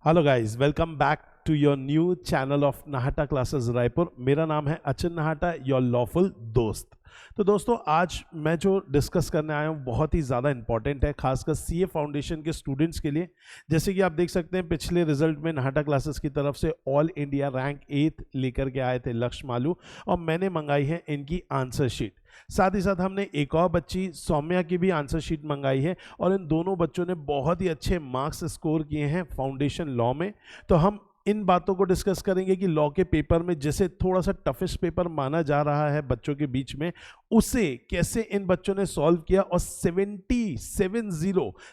Hello guys, welcome back to your new channel of Nahata classes Raipur. मेरा नाम है Achin Nahata, your lawful दोस्त। तो दोस्तों, आज मैं जो डिस्कस करने आया हूँ बहुत ही ज़्यादा इंपॉर्टेंट है, खासकर सीए फाउंडेशन के स्टूडेंट्स के लिए। जैसे कि आप देख सकते हैं, पिछले रिजल्ट में नाहटा क्लासेस की तरफ से ऑल इंडिया रैंक 8 लेकर के आए थे लक्ष्य मालू, और मैंने मंगाई है इनकी आंसर शीट। साथ ही साथ हमने एक और बच्ची सौम्या की भी आंसर शीट मंगाई है, और इन दोनों बच्चों ने बहुत ही अच्छे मार्क्स स्कोर किए हैं फाउंडेशन लॉ में। तो हम इन बातों को डिस्कस करेंगे कि लॉ के पेपर में जैसे थोड़ा सा टफेस्ट पेपर माना जा रहा है बच्चों के बीच में, उसे कैसे इन बच्चों ने सॉल्व किया और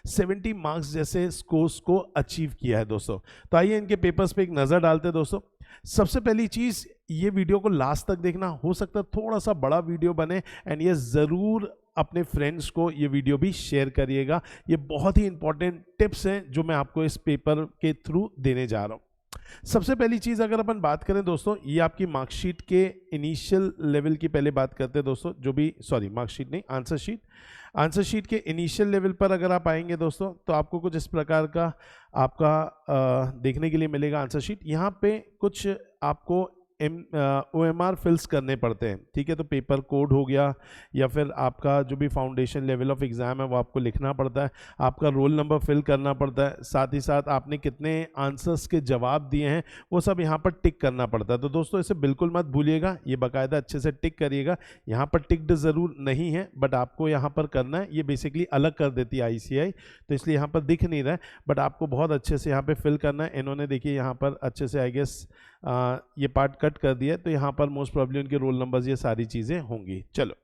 70 मार्क्स जैसे स्कोर्स को अचीव किया है दोस्तों। तो आइए इनके पेपर्स पे एक नज़र डालते हैं दोस्तों। सबसे पहली चीज़, ये वीडियो को लास्ट तक देखना, हो सकता है थोड़ा सा बड़ा वीडियो बने, एंड ये ज़रूर अपने फ्रेंड्स को ये वीडियो भी शेयर करिएगा। ये बहुत ही इंपॉर्टेंट टिप्स हैं जो मैं आपको इस पेपर के थ्रू देने जा रहा हूँ। सबसे पहली चीज़ अगर अपन बात करें दोस्तों, ये आपकी मार्कशीट के इनिशियल लेवल की पहले बात करते हैं दोस्तों। जो भी मार्कशीट नहीं, आंसर शीट के इनिशियल लेवल पर अगर आप आएंगे दोस्तों, तो आपको कुछ इस प्रकार का आपका देखने के लिए मिलेगा आंसर शीट। यहाँ पे कुछ आपको OMR फिल्स करने पड़ते हैं, ठीक है। तो पेपर कोड हो गया, या फिर आपका जो भी फाउंडेशन लेवल ऑफ एग्ज़ाम है वो आपको लिखना पड़ता है, आपका रोल नंबर फिल करना पड़ता है, साथ ही साथ आपने कितने आंसर्स के जवाब दिए हैं वो सब यहाँ पर टिक करना पड़ता है। तो दोस्तों, इसे बिल्कुल मत भूलिएगा, ये बाकायदा अच्छे से टिक करिएगा। यहाँ पर टिक्ड ज़रूर नहीं है, बट आपको यहाँ पर करना है। ये बेसिकली अलग कर देती है ICAI, तो इसलिए यहाँ पर दिख नहीं रहा है, बट आपको बहुत अच्छे से यहाँ पर फिल करना है। इन्होंने देखिए यहाँ पर अच्छे से आई गेस ये पार्ट कट कर दिया, तो यहाँ पर मोस्ट प्रॉब्ली उनके रोल नंबर्स ये सारी चीज़ें होंगी। चलो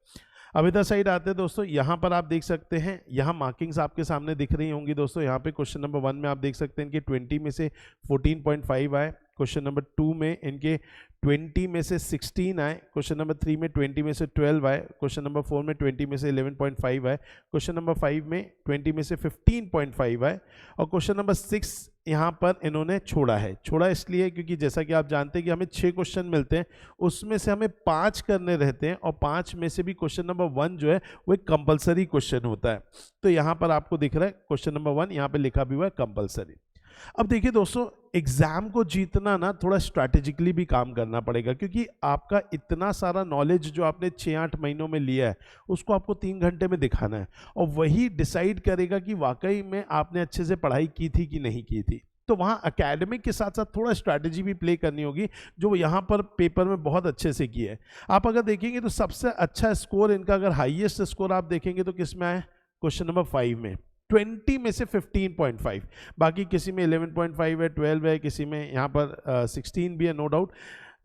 अब इधर साइड आते हैं दोस्तों। यहाँ पर आप देख सकते हैं, यहाँ मार्किंग्स आपके सामने दिख रही होंगी दोस्तों। यहाँ पे क्वेश्चन नंबर 1 में आप देख सकते हैं इनके 20 में से 14.5 आए, क्वेश्चन नंबर 2 में इनके 20 में से 16 आए, क्वेश्चन नंबर 3 में 20 में से 12 आए, क्वेश्चन नंबर 4 में 20 में से 11.5 आए, क्वेश्चन नंबर 5 में 20 में से 15.5 आए, और क्वेश्चन नंबर 6 यहाँ पर इन्होंने छोड़ा इसलिए क्योंकि जैसा कि आप जानते हैं कि हमें 6 क्वेश्चन मिलते हैं, उसमें से हमें 5 करने रहते हैं, और 5 में से भी क्वेश्चन नंबर 1 जो है वो एक कंपलसरी क्वेश्चन होता है। तो यहाँ पर आपको दिख रहा है क्वेश्चन नंबर 1 यहाँ पे लिखा भी हुआ है कंपलसरी। अब देखिए दोस्तों, एग्जाम को जीतना ना थोड़ा स्ट्रैटेजिकली भी काम करना पड़ेगा, क्योंकि आपका इतना सारा नॉलेज जो आपने 6-8 महीनों में लिया है उसको आपको 3 घंटे में दिखाना है, और वही डिसाइड करेगा कि वाकई में आपने अच्छे से पढ़ाई की थी कि नहीं की थी। तो वहाँ एकेडमिक के साथ साथ थोड़ा स्ट्रैटेजी भी प्ले करनी होगी, जो यहाँ पर पेपर में बहुत अच्छे से की है। आप अगर देखेंगे तो सबसे अच्छा स्कोर इनका, अगर हाईएस्ट स्कोर आप देखेंगे तो किस में आए, क्वेश्चन नंबर 5 में 20 में से 15.5, बाकी किसी में 11.5 है, 12 है, किसी में यहाँ पर 16 भी है, नो डाउट।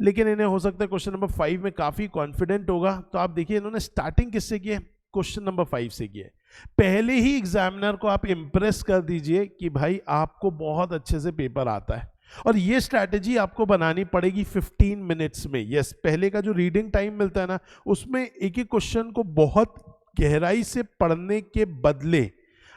लेकिन इन्हें हो सकता है क्वेश्चन नंबर 5 में काफ़ी कॉन्फिडेंट होगा। तो आप देखिए इन्होंने स्टार्टिंग किससे की है, क्वेश्चन नंबर 5 से की है। पहले ही एग्जामिनर को आप इम्प्रेस कर दीजिए कि भाई आपको बहुत अच्छे से पेपर आता है, और ये स्ट्रैटेजी आपको बनानी पड़ेगी 15 मिनट्स में। यस, पहले का जो रीडिंग टाइम मिलता है ना, उसमें एक एक क्वेश्चन को बहुत गहराई से पढ़ने के बदले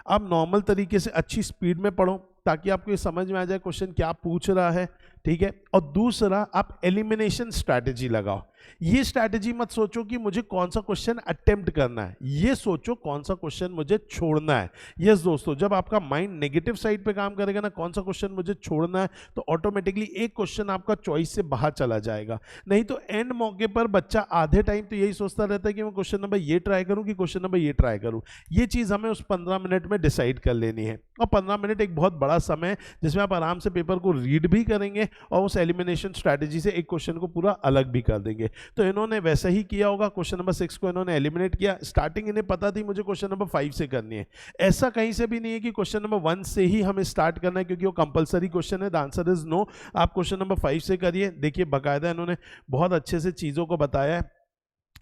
आप नॉर्मल तरीके से अच्छी स्पीड में पढ़ो, ताकि आपको ये समझ में आ जाए क्वेश्चन क्या पूछ रहा है, ठीक है। और दूसरा, आप एलिमिनेशन स्ट्रैटेजी लगाओ। ये स्ट्रैटेजी मत सोचो कि मुझे कौन सा क्वेश्चन अटेम्प्ट करना है, ये सोचो कौन सा क्वेश्चन मुझे छोड़ना है। यस दोस्तों, जब आपका माइंड नेगेटिव साइड पे काम करेगा ना, कौन सा क्वेश्चन मुझे छोड़ना है, तो ऑटोमेटिकली एक क्वेश्चन आपका चॉइस से बाहर चला जाएगा। नहीं तो एंड मौके पर बच्चा आधे टाइम तो यही सोचता रहता है कि मैं क्वेश्चन नंबर ये ट्राई करूं कि क्वेश्चन नंबर ये ट्राई करूं। ये चीज़ हमें उस 15 मिनट में डिसाइड कर लेनी है, और 15 मिनट एक बहुत बड़ा समय है जिसमें आप आराम से पेपर को रीड भी करेंगे और उस एलिमिनेशन स्ट्रैटेजी से एक क्वेश्चन को पूरा अलग भी कर देंगे। तो इन्होंने वैसा ही किया होगा, क्वेश्चन नंबर 6 को इन्होंने एलिमिनेट किया। स्टार्टिंग इन्हें पता थी मुझे क्वेश्चन नंबर 5 से करनी है। ऐसा कहीं से भी नहीं है कि क्वेश्चन नंबर 1 से ही हमें स्टार्ट करना है, क्योंकि वो कंपलसरी क्वेश्चन है। The answer is no. आप क्वेश्चन नंबर 5 से करिए। देखिए बाकायदा इन्होंने बहुत अच्छे से चीज़ों को बताया है,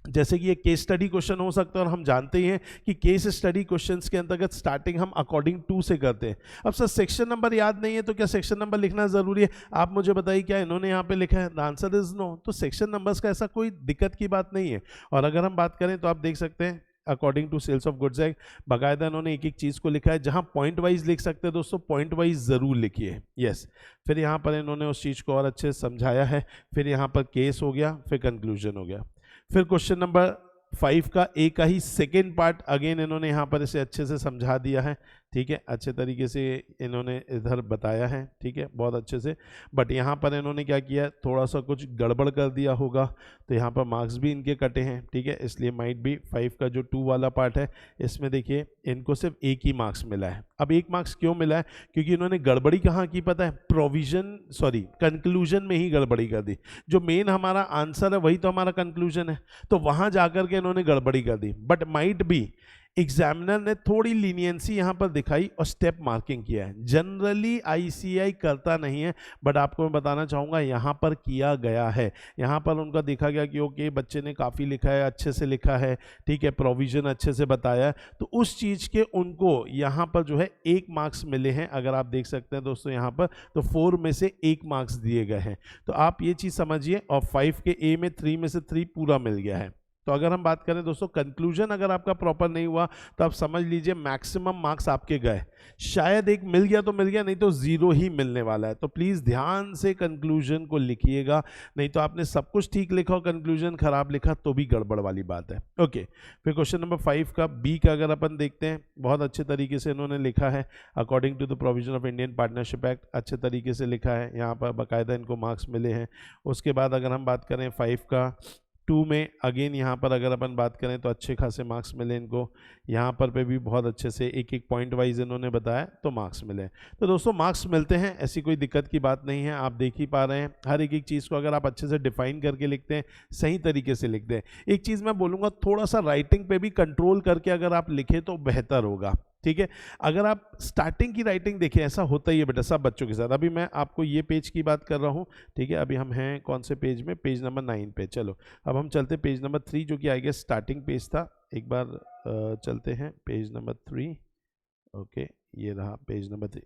जैसे कि ये केस स्टडी क्वेश्चन हो सकता है, और हम जानते ही हैं कि केस स्टडी क्वेश्चंस के अंतर्गत स्टार्टिंग हम अकॉर्डिंग टू से करते हैं। अब सर सेक्शन नंबर याद नहीं है, तो क्या सेक्शन नंबर लिखना ज़रूरी है? आप मुझे बताइए, क्या इन्होंने यहाँ पे लिखा है? The answer is no. तो सेक्शन नंबर्स का ऐसा कोई दिक्कत की बात नहीं है। और अगर हम बात करें तो आप देख सकते हैं according to sales of goods act, बाकायदा इन्होंने एक एक चीज़ को लिखा है। जहाँ पॉइंट वाइज लिख सकते हैं दोस्तों, पॉइंट वाइज ज़रूर लिखिए। यस, फिर यहाँ पर इन्होंने उस चीज़ को और अच्छे से समझाया है। फिर यहाँ पर केस हो गया, फिर कंक्लूजन हो गया। फिर क्वेश्चन नंबर 5 का एक का ही सेकेंड पार्ट अगेन इन्होंने यहाँ पर इसे अच्छे से समझा दिया है। ठीक है, अच्छे तरीके से इन्होंने इधर बताया है, ठीक है, बहुत अच्छे से। बट यहाँ पर इन्होंने क्या किया, थोड़ा सा कुछ गड़बड़ कर दिया होगा, तो यहाँ पर मार्क्स भी इनके कटे हैं, ठीक है। इसलिए माइट बी 5 का जो 2 वाला पार्ट है इसमें देखिए इनको सिर्फ एक ही मार्क्स मिला है। अब एक मार्क्स क्यों मिला है, क्योंकि इन्होंने गड़बड़ी कहाँ की पता है, कंक्लूजन में ही गड़बड़ी कर दी। जो मेन हमारा आंसर है वही तो हमारा कंक्लूजन है, तो वहां जाकर के इन्होंने गड़बड़ी कर दी। बट माइट बी एग्जामिनर ने थोड़ी लीनियंसी यहाँ पर दिखाई और स्टेप मार्किंग किया है। जनरली आईसीआई करता नहीं है, बट आपको मैं बताना चाहूँगा यहाँ पर किया गया है। यहाँ पर उनका देखा गया कि ओके बच्चे ने काफ़ी लिखा है, अच्छे से लिखा है, ठीक है, प्रोविजन अच्छे से बताया है, तो उस चीज़ के उनको यहाँ पर जो है 1 मार्क्स मिले हैं। अगर आप देख सकते हैं दोस्तों यहाँ पर, तो 4 में से 1 मार्क्स दिए गए हैं। तो आप ये चीज़ समझिए, और 5 के ए में 3 में से 3 पूरा मिल गया है। तो अगर हम बात करें दोस्तों, कंक्लूजन अगर आपका प्रॉपर नहीं हुआ तो आप समझ लीजिए मैक्सिमम मार्क्स आपके गए। शायद एक मिल गया तो मिल गया, नहीं तो 0 ही मिलने वाला है। तो प्लीज़ ध्यान से कंक्लूजन को लिखिएगा, नहीं तो आपने सब कुछ ठीक लिखा और कंक्लूजन खराब लिखा तो भी गड़बड़ वाली बात है। ओके, फिर क्वेश्चन नंबर 5 का बी का अगर अपन देखते हैं, बहुत अच्छे तरीके से इन्होंने लिखा है, according to the provision of Indian partnership act, अच्छे तरीके से लिखा है, यहाँ पर बाकायदा इनको मार्क्स मिले हैं। उसके बाद अगर हम बात करें 5 का 2 में, अगेन यहाँ पर अगर अपन बात करें तो अच्छे खासे मार्क्स मिले इनको। यहाँ पर पे भी बहुत अच्छे से एक एक पॉइंट वाइज इन्होंने बताया तो मार्क्स मिले। तो दोस्तों मार्क्स मिलते हैं, ऐसी कोई दिक्कत की बात नहीं है। आप देख ही पा रहे हैं, हर एक चीज़ को अगर आप अच्छे से डिफाइन करके लिखते हैं, सही तरीके से लिखते हैं। एक चीज़ मैं बोलूँगा, थोड़ा सा राइटिंग पे भी कंट्रोल करके अगर आप लिखें तो बेहतर होगा, ठीक है। अगर आप स्टार्टिंग की राइटिंग देखें, ऐसा होता ही है बेटा सब बच्चों के साथ। अभी मैं आपको ये पेज की बात कर रहा हूँ, ठीक है। अभी हम हैं कौन से पेज में, पेज नंबर 9 पे। चलो अब हम चलते पेज नंबर 3, जो कि आई गेस स्टार्टिंग पेज था। एक बार चलते हैं पेज नंबर 3। ओके, ये रहा पेज नंबर 3।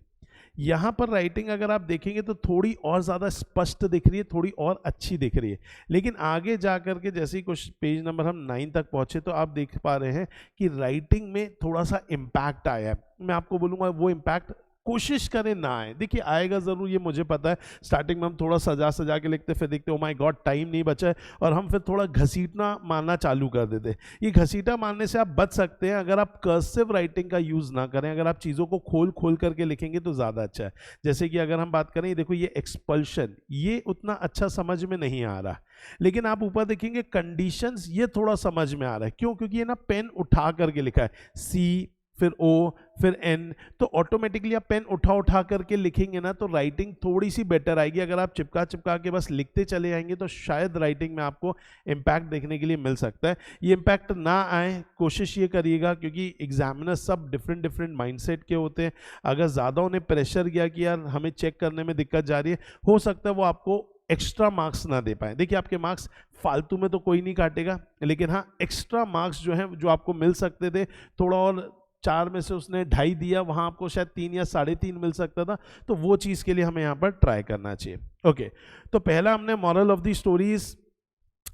यहाँ पर राइटिंग अगर आप देखेंगे तो थोड़ी और ज़्यादा स्पष्ट दिख रही है, थोड़ी और अच्छी दिख रही है। लेकिन आगे जा कर के जैसे ही कुछ पेज नंबर हम 9 तक पहुँचे तो आप देख पा रहे हैं कि राइटिंग में थोड़ा सा इम्पैक्ट आया है। मैं आपको बोलूँगा वो इम्पैक्ट कोशिश करें ना आए, देखिए आएगा ज़रूर, ये मुझे पता है। स्टार्टिंग में हम थोड़ा सजा सजा के लिखते, फिर देखते ओ माय गॉड टाइम नहीं बचा है, और हम फिर थोड़ा घसीटना मारना चालू कर देते। ये घसीटा मारने से आप बच सकते हैं अगर आप कर्सिव राइटिंग का यूज़ ना करें। अगर आप चीज़ों को खोल खोल करके लिखेंगे तो ज़्यादा अच्छा है। जैसे कि अगर हम बात करें, देखो ये एक्सपल्शन, ये उतना अच्छा समझ में नहीं आ रहा, लेकिन आप ऊपर देखेंगे कंडीशंस, ये थोड़ा समझ में आ रहा है। क्यों? क्योंकि ये ना पेन उठा करके लिखा है, सी फिर ओ फिर एन, तो ऑटोमेटिकली आप पेन उठा उठा करके लिखेंगे ना तो राइटिंग थोड़ी सी बेटर आएगी। अगर आप चिपका चिपका के बस लिखते चले जाएंगे तो शायद राइटिंग में आपको इम्पैक्ट देखने के लिए मिल सकता है। ये इम्पैक्ट ना आए कोशिश ये करिएगा, क्योंकि एग्जामिनर सब डिफरेंट डिफरेंट माइंडसेट के होते हैं। अगर ज़्यादा उन्हें प्रेशर किया कि यार हमें चेक करने में दिक्कत जा रही है, हो सकता है वो आपको एक्स्ट्रा मार्क्स ना दे पाए। देखिए आपके मार्क्स फालतू में तो कोई नहीं काटेगा, लेकिन हाँ एक्स्ट्रा मार्क्स जो हैं, जो आपको मिल सकते थे, थोड़ा और 4 में से उसने 2.5 दिया, वहां आपको शायद 3 या 3.5 मिल सकता था, तो वो चीज़ के लिए हमें यहाँ पर ट्राई करना चाहिए। ओके, तो पहला हमने मॉरल ऑफ द स्टोरीज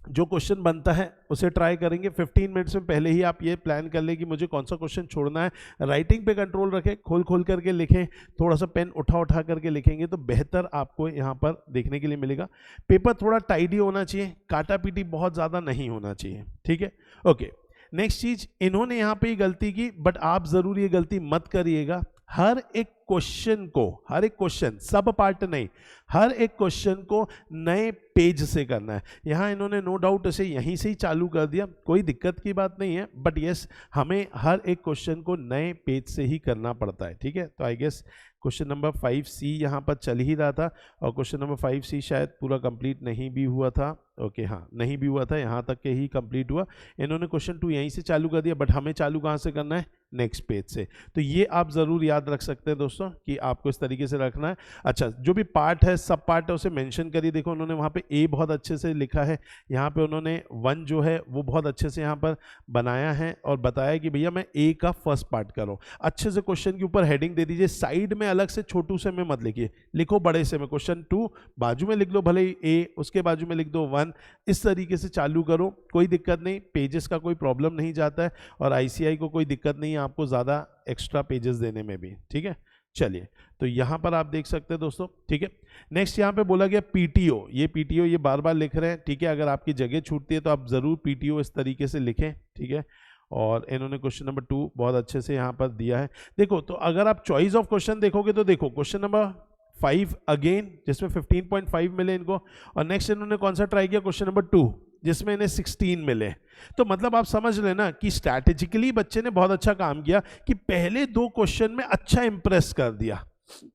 जो क्वेश्चन बनता है उसे ट्राई करेंगे। 15 मिनट्स में पहले ही आप ये प्लान कर लें कि मुझे कौन सा क्वेश्चन छोड़ना है। राइटिंग पे कंट्रोल रखें, खोल खोल करके लिखें, थोड़ा सा पेन उठा उठा करके लिखेंगे तो बेहतर आपको यहाँ पर देखने के लिए मिलेगा। पेपर थोड़ा टाइडी होना चाहिए, काटा पीटी बहुत ज़्यादा नहीं होना चाहिए, ठीक है। ओके, नेक्स्ट चीज, इन्होंने यहाँ पे गलती की, बट आप जरूर ये गलती मत करिएगा। हर एक क्वेश्चन को, हर एक क्वेश्चन, सब पार्ट नहीं, हर एक क्वेश्चन को नए पेज से करना है। यहाँ इन्होंने नो डाउट इसे यहीं से ही चालू कर दिया, कोई दिक्कत की बात नहीं है, बट यस हमें हर एक क्वेश्चन को नए पेज से ही करना पड़ता है, ठीक है। तो I guess question number 5C यहाँ पर चल ही रहा था, और क्वेश्चन नंबर 5C शायद पूरा कंप्लीट नहीं भी हुआ था। ओके हाँ, नहीं भी हुआ था, यहाँ तक के ही कंप्लीट हुआ। इन्होंने क्वेश्चन 2 यहीं से चालू कर दिया, बट हमें चालू कहाँ से करना है? नेक्स्ट पेज से। तो ये आप ज़रूर याद रख सकते हैं दोस्तों कि आपको इस तरीके से रखना है। अच्छा, जो भी पार्ट है, सब पार्ट है, उसे मेंशन करिए। देखो उन्होंने वहाँ पे ए बहुत अच्छे से लिखा है, यहाँ पे उन्होंने 1 जो है वो बहुत अच्छे से यहाँ पर बनाया है और बताया कि भैया मैं ए का फर्स्ट पार्ट कर रहा हूँ। अच्छे से क्वेश्चन के ऊपर हेडिंग दे दीजिए, साइड में अलग से छोटू से में मत लिखिए, लिखो बड़े से में। क्वेश्चन 2 बाजू में लिख लो, भले ही ए उसके बाजू में लिख दो 1, इस तरीके से चालू करो, कोई दिक्कत नहीं, पेजेस का कोई प्रॉब्लम नहीं जाता है, और आईसीआई को कोई दिक्कत नहीं है आपको ज़्यादा एक्स्ट्रा पेजेस देने में भी, ठीक है। चलिए, तो यहाँ पर आप देख सकते हैं दोस्तों, ठीक है। नेक्स्ट यहाँ पे बोला गया पीटीओ, ये पीटीओ ये बार बार लिख रहे हैं, ठीक है। अगर आपकी जगह छूटती है तो आप ज़रूर पीटीओ इस तरीके से लिखें, ठीक है। और इन्होंने क्वेश्चन नंबर 2 बहुत अच्छे से यहाँ पर दिया है। देखो तो अगर आप चॉइस ऑफ क्वेश्चन देखोगे तो देखो क्वेश्चन नंबर 5 अगेन जिसमें 15.5 मिले इनको, और नेक्स्ट इन्होंने कौन सा ट्राई किया, क्वेश्चन नंबर 2 जिसमें इन्हें 16 मिले। तो मतलब आप समझ लेना कि स्ट्रैटेजिकली बच्चे ने बहुत अच्छा काम किया कि पहले 2 क्वेश्चन में अच्छा इंप्रेस कर दिया।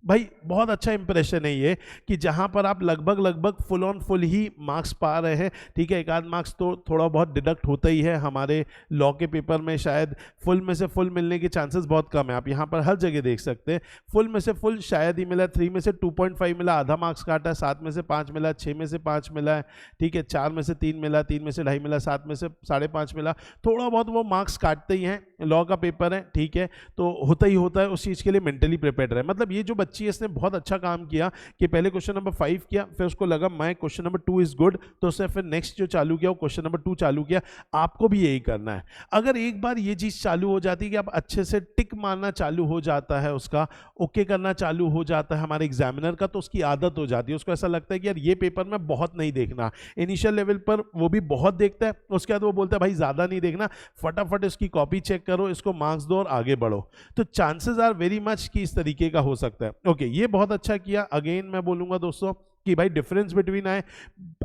भाई बहुत अच्छा इंप्रेशन है ये कि जहां पर आप लगभग full on full he marks पा रहे हैं, ठीक है। एक आध मार्क्स तो थोड़ा बहुत डिडक्ट होता ही है, हमारे लॉ के पेपर में शायद फुल में से फुल मिलने के चांसेस बहुत कम है। आप यहाँ पर हर जगह देख सकते हैं फुल में से फुल शायद ही मिला, 3 में से 2.5 मिला, आधा मार्क्स काटा है, 7 में से 5 मिला, 6 में से 5 मिला है, ठीक है, 4 में से 3 मिला, 3 में से 2.5 मिला, 7 में से 5.5 मिला। थोड़ा बहुत वो मार्क्स काटते ही हैं, लॉ का पेपर है, ठीक है, तो होता ही होता है। उस चीज़ के लिए मेंटली प्रिपेयर्ड रहे। मतलब ये जो बच्ची है इसने बहुत अच्छा काम किया कि पहले क्वेश्चन नंबर 5 किया, फिर उसको लगा मैं क्वेश्चन नंबर 2 इज गुड, तो उसने फिर नेक्स्ट जो चालू किया वो क्वेश्चन नंबर 2 चालू किया। आपको भी यही करना है। अगर एक बार ये चीज़ चालू हो जाती है कि आप अच्छे से टिक मारना चालू हो जाता है, उसका ओके करना चालू हो जाता है हमारे एग्जामिनर का, तो उसकी आदत हो जाती है। उसको ऐसा लगता है कि यार ये पेपर में बहुत नहीं देखना। इनिशियल लेवल पर वो भी बहुत देखता है, उसके बाद वो बोलता है भाई ज़्यादा नहीं देखना, फटाफट इसकी कॉपी चेक करो, इसको मार्क्स दो और आगे बढ़ो। तो चांसेस आर वेरी मच कि इस तरीके का हो सकता है। ओके, ये बहुत अच्छा किया। अगेन मैं बोलूँगा दोस्तों कि भाई डिफरेंस बिटवीन आए,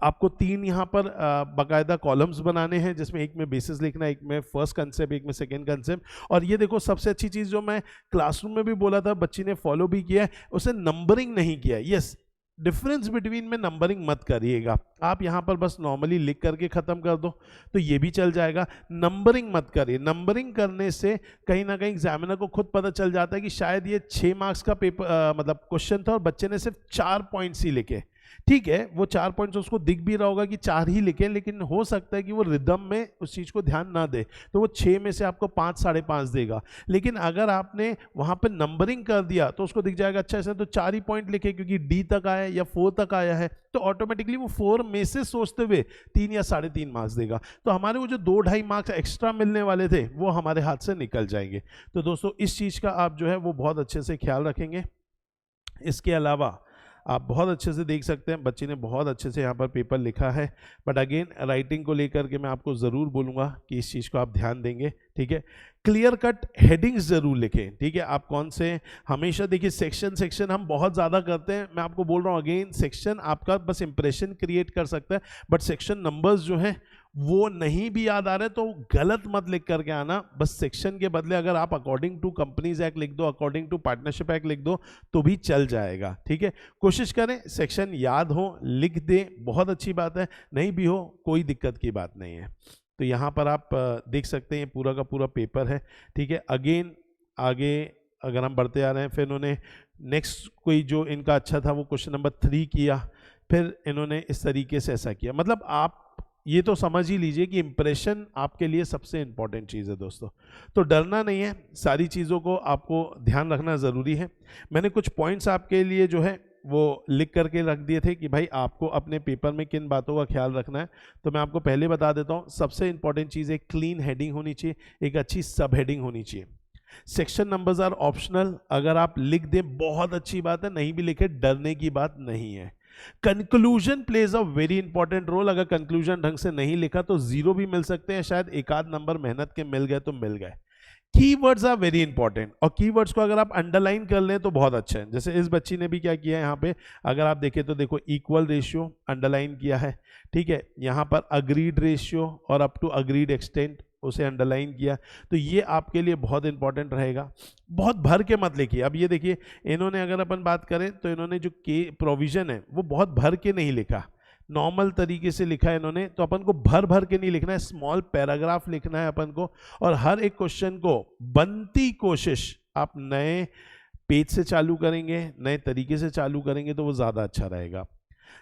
आपको 3 यहाँ पर बाकायदा कॉलम्स बनाने हैं जिसमें एक में बेसिस लिखना है, एक में फर्स्ट कंसेप्ट, एक में सेकंड कंसेप्ट। और ये देखो सबसे अच्छी चीज़ जो मैं क्लासरूम में भी बोला था, बच्ची ने फॉलो भी किया है, उसे नंबरिंग नहीं किया। यस, डिफरेंस बिटवीन में नंबरिंग मत करिएगा, आप यहाँ पर बस नॉर्मली लिख करके ख़त्म कर दो तो ये भी चल जाएगा। नंबरिंग मत करिए। नंबरिंग करने से कहीं ना कहीं एग्जामिनर को खुद पता चल जाता है कि शायद ये 6 मार्क्स का पेपर मतलब क्वेश्चन था और बच्चे ने सिर्फ 4 पॉइंट्स ही लिखे। ठीक है, वो 4 पॉइंट्स उसको दिख भी रहा होगा कि 4 ही लिखे, लेकिन हो सकता है कि वो रिदम में उस चीज़ को ध्यान ना दे, तो वो 6 में से आपको 5 5.5 देगा। लेकिन अगर आपने वहाँ पे नंबरिंग कर दिया तो उसको दिख जाएगा अच्छा इसने तो 4 ही पॉइंट लिखे क्योंकि डी तक आया या 4 तक आया है, तो ऑटोमेटिकली वो 4 में से सोचते हुए 3 या 3.5 मार्क्स देगा। तो हमारे वो जो 2-2.5 मार्क्स एक्स्ट्रा मिलने वाले थे वो हमारे हाथ से निकल जाएंगे। तो दोस्तों इस चीज़ का आप जो है वो बहुत अच्छे से ख्याल रखेंगे। इसके अलावा आप बहुत अच्छे से देख सकते हैं बच्चे ने बहुत अच्छे से यहाँ पर पेपर लिखा है, बट अगेन राइटिंग को लेकर के मैं आपको ज़रूर बोलूँगा कि इस चीज़ को आप ध्यान देंगे। ठीक है, क्लियर कट हेडिंग्स ज़रूर लिखें। ठीक है, आप कौन से हमेशा देखिए सेक्शन हम बहुत ज़्यादा करते हैं। मैं आपको बोल रहा हूँ अगेन, सेक्शन आपका बस इंप्रेशन क्रिएट कर सकता है, बट सेक्शन नंबर्स जो हैं वो नहीं भी याद आ रहे तो गलत मत लिख करके आना। बस सेक्शन के बदले अगर आप अकॉर्डिंग टू कंपनीज एक्ट लिख दो, अकॉर्डिंग टू पार्टनरशिप एक्ट लिख दो तो भी चल जाएगा। ठीक है, कोशिश करें सेक्शन याद हो, लिख दें, बहुत अच्छी बात है। नहीं भी हो कोई दिक्कत की बात नहीं है। तो यहाँ पर आप देख सकते हैं पूरा का पूरा पेपर है। ठीक है, अगेन आगे अगर हम बढ़ते आ रहे हैं, फिर इन्होंने नेक्स्ट कोई जो इनका अच्छा था वो क्वेश्चन नंबर 3 किया, फिर इन्होंने इस तरीके से ऐसा किया। मतलब आप ये तो समझ ही लीजिए कि इंप्रेशन आपके लिए सबसे इंपॉर्टेंट चीज़ है दोस्तों। तो डरना नहीं है, सारी चीज़ों को आपको ध्यान रखना ज़रूरी है। मैंने कुछ पॉइंट्स आपके लिए जो है वो लिख करके रख दिए थे कि भाई आपको अपने पेपर में किन बातों का ख्याल रखना है। तो मैं आपको पहले बता देता हूँ, सबसे इंपॉर्टेंट चीज़ एक क्लीन हेडिंग होनी चाहिए, एक अच्छी सब हेडिंग होनी चाहिए। सेक्शन नंबर्स आर ऑप्शनल, अगर आप लिख दें बहुत अच्छी बात है, नहीं भी लिखे डरने की बात नहीं है। Conclusion plays a very important role, अगर कंक्लूजन ढंग से नहीं लिखा तो 0 भी मिल सकते हैं, शायद एक आध नंबर मेहनत के मिल गए तो मिल गए। कीवर्ड्स आर वेरी इंपॉर्टेंट, और कीवर्ड्स को अगर आप अंडरलाइन कर लें तो बहुत अच्छा है। जैसे इस बच्ची ने भी क्या किया है यहाँ पे, अगर आप देखें तो देखो इक्वल रेशियो अंडरलाइन किया है। ठीक है, यहाँ पर अग्रीड रेशियो और अप टू अग्रीड एक्सटेंट उसे अंडरलाइन किया। तो ये आपके लिए बहुत इंपॉर्टेंट रहेगा। बहुत भर के मत लिखिए। अब ये देखिए इन्होंने अगर अपन बात करें तो इन्होंने जो के प्रोविजन है वो बहुत भर के नहीं लिखा, नॉर्मल तरीके से लिखा है इन्होंने। तो अपन को भर भर के नहीं लिखना है, स्मॉल पैराग्राफ लिखना है अपन को, और हर एक क्वेश्चन को बनती कोशिश आप नए पेज से चालू करेंगे, नए तरीके से चालू करेंगे तो वो ज़्यादा अच्छा रहेगा।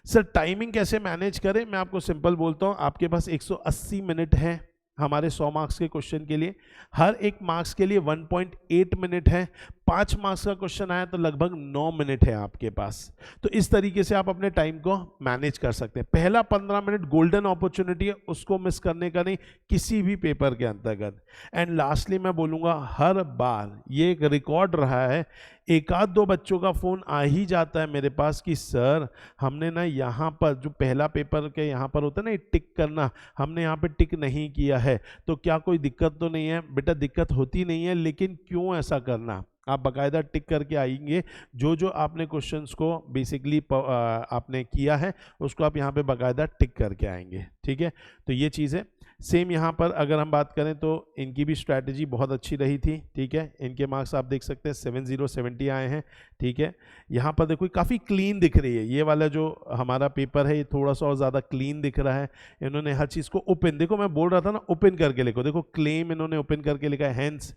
सर टाइमिंग कैसे मैनेज करें, मैं आपको सिंपल बोलता हूँ, आपके पास 180 मिनट है हमारे 100 मार्क्स के क्वेश्चन के लिए। हर एक मार्क्स के लिए 1.8 मिनट है। 5 मार्क्स का क्वेश्चन आया तो लगभग 9 मिनट है आपके पास। तो इस तरीके से आप अपने टाइम को मैनेज कर सकते हैं। पहला 15 मिनट गोल्डन अपॉर्चुनिटी है, उसको मिस करने का नहीं किसी भी पेपर के अंतर्गत। एंड लास्टली मैं बोलूँगा, हर बार ये एक रिकॉर्ड रहा है एक आध दो बच्चों का फ़ोन आ ही जाता है मेरे पास कि सर हमने ना यहाँ पर जो पहला पेपर के यहाँ पर होता है ना टिक करना, हमने यहाँ पे टिक नहीं किया है, तो क्या कोई दिक्कत तो नहीं है? बेटा दिक्कत होती नहीं है, लेकिन क्यों ऐसा करना? आप बाकायदा टिक करके आएंगे, जो जो आपने क्वेश्चंस को बेसिकली आपने किया है उसको आप यहाँ पे बाकायदा टिक करके आएंगे, ठीक है। तो ये चीज़ है। सेम यहाँ पर अगर हम बात करें तो इनकी भी स्ट्रैटेजी बहुत अच्छी रही थी, ठीक है। इनके मार्क्स आप देख सकते हैं 70 आए हैं, ठीक है। यहाँ पर देखो काफ़ी क्लीन दिख रही है, ये वाला जो हमारा पेपर है ये थोड़ा सा और ज़्यादा क्लीन दिख रहा है। इन्होंने हर चीज़ को ओपन, देखो मैं बोल रहा था ना ओपन करके लिखो, देखो क्लेम इन्होंने ओपन करके लिखा है, हेंस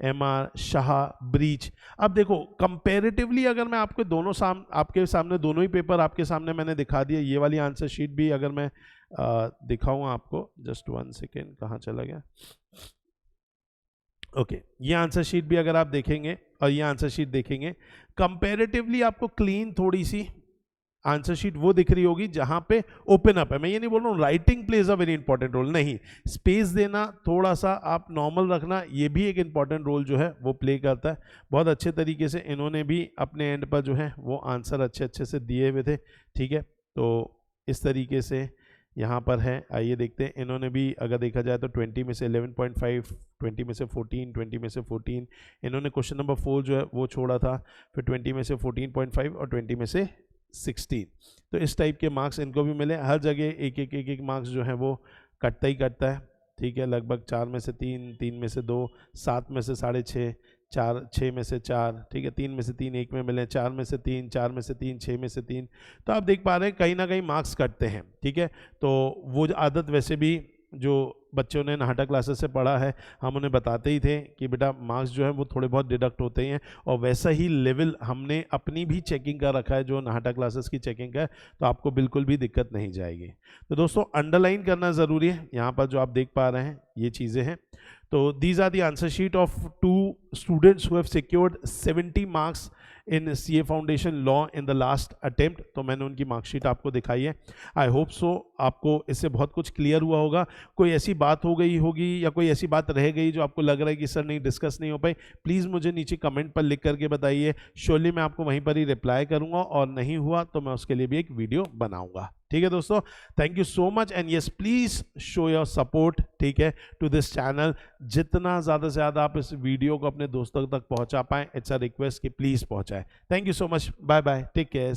MR शाह ब्रीच। अब देखो कंपैरेटिवली अगर मैं आपके आपके सामने दोनों ही पेपर आपके सामने मैंने दिखा दिया, ये वाली आंसर शीट भी अगर मैं दिखाऊं आपको, जस्ट 1 सेकेंड, कहाँ चला गया, ओके। ये आंसर शीट भी अगर आप देखेंगे और ये आंसर शीट देखेंगे, कंपैरेटिवली आपको क्लीन थोड़ी सी आंसर शीट वो दिख रही होगी जहां पे ओपन अप है। मैं ये नहीं बोल रहा हूँ writing plays a very important role, नहीं, स्पेस देना थोड़ा सा आप नॉर्मल रखना, ये भी एक इंपॉर्टेंट रोल जो है वो प्ले करता है। बहुत अच्छे तरीके से इन्होंने भी अपने एंड पर जो है वो आंसर अच्छे अच्छे से दिए हुए थे, ठीक है। तो इस तरीके से यहाँ पर है, आइए देखते हैं। इन्होंने भी अगर देखा जाए तो 20 में से 11.5, 20 में से 14, 20 में से 14, इन्होंने क्वेश्चन नंबर 4 जो है वो छोड़ा था, फिर 20 में से 14.5 और 20 में से 16। तो इस टाइप के मार्क्स इनको भी मिले। हर जगह एक मार्क्स जो है वो कटता ही कटता है, ठीक है। लगभग 4 में से 3, 3 में से 2, 7 में से 6.5, 4, 6 में से 4, ठीक है, 3 में से 3 एक में मिले, 4 में से 3, 4 में से 3, 6 में से 3। तो आप देख पा रहे हैं कहीं ना कहीं मार्क्स कटते हैं, ठीक है। तो वो आदत वैसे भी जो बच्चों ने नाहटा क्लासेस से पढ़ा है, हम उन्हें बताते ही थे कि बेटा मार्क्स जो है वो थोड़े बहुत डिडक्ट होते हैं, और वैसा ही लेवल हमने अपनी भी चेकिंग का रखा है जो नाहटा क्लासेस की चेकिंग का है, तो आपको बिल्कुल भी दिक्कत नहीं जाएगी। तो दोस्तों अंडरलाइन करना ज़रूरी है, यहाँ पर जो आप देख पा रहे हैं ये चीज़ें हैं। तो these are the answer sheet of 2 students who have secured 70 marks in CA foundation law in the last attempt. तो मैंने उनकी मार्कशीट आपको दिखाई है। आई होप सो आपको इससे बहुत कुछ क्लियर हुआ होगा। कोई ऐसी बात हो गई होगी या कोई ऐसी बात रह गई जो आपको लग रहा है कि सर नहीं डिस्कस नहीं हो पाई, प्लीज़ मुझे नीचे कमेंट पर लिख करके बताइए, श्योरली मैं आपको वहीं पर ही रिप्लाई करूँगा, और नहीं हुआ तो मैं उसके लिए भी एक वीडियो बनाऊँगा, ठीक है दोस्तों। Thank you so much, and yes please show your support, ठीक है, टू दिस चैनल। जितना ज़्यादा से ज़्यादा आप इस वीडियो को अपने दोस्तों तक पहुँचा पाएँ, इट्स अ रिक्वेस्ट कि प्लीज़ पहुँचाएँ। Thank you so much, bye bye, take care.